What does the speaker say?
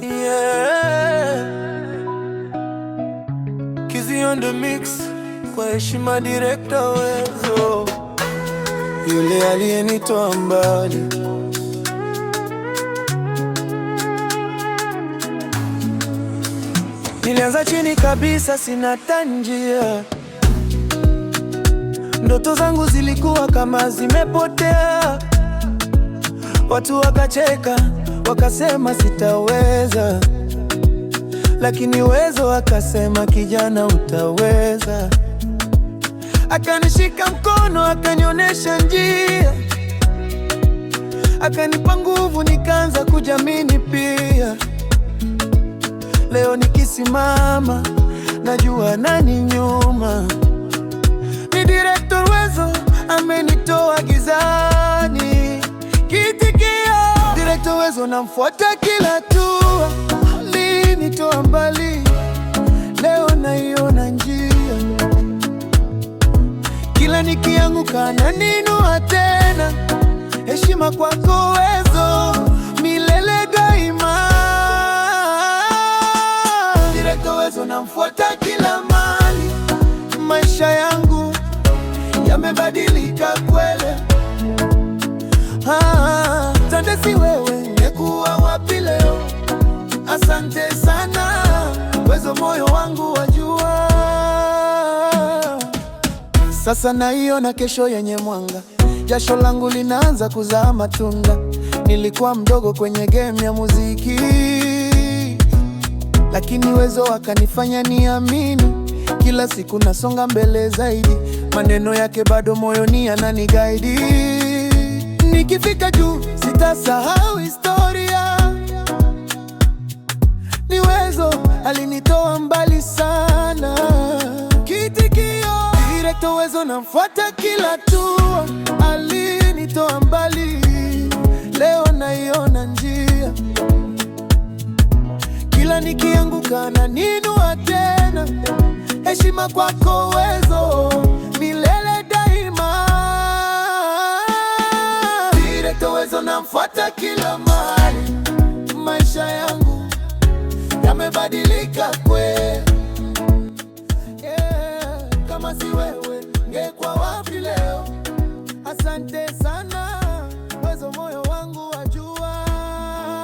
Yeah. Kizzy on the mix, kwa heshima director Wezo, yule aliyenitoa mbali. Nilianza chini kabisa, sina tanjia. Ndoto zangu zilikuwa kama zimepotea. Watu wakacheka, wakasema sitaweza, lakini Wezo akasema kijana utaweza. Akanishika mkono, akanionyesha njia, akanipa nguvu, nikaanza kujiamini pia. Leo nikisimama, najua nani nyuma. Ni director Wezo, amenitoa gizani. Kitikio director Wezo, namfuata kila hatua. Alinitoa mbali, leo naiona njia. Kila nikianguka ananinua tena. Heshima kwako Wezo, milele daima. Director Wezo, namfuata kila mahali. Maisha yangu yamebadilika kweli. Asante, si wewe ningekuwa wapi leo? Asante sana Wezo, moyo wangu wajua. Sasa naiona kesho yenye mwanga. Jasho langu linaanza kuzaa matunda. Nilikuwa mdogo kwenye game ya muziki, lakini Wezo akanifanya niamini. Kila siku nasonga mbele zaidi. Maneno yake bado moyoni yananiguide. Nikifika juu sitasahau historia. Ni Wezo alinitoa mbali sana. Kitikio director Wezo, namfuata kila hatua. Alinitoa mbali, leo naiona njia. Kila nikianguka ananinua tena. Heshima kwako Wezo, milele daima. Director Wezo, namfuata kila mahali. Maisha yangu yamebadilika kweli. Yeah. Kama si wewe, ngekuwa wapi leo? Asante sana Wezo, moyo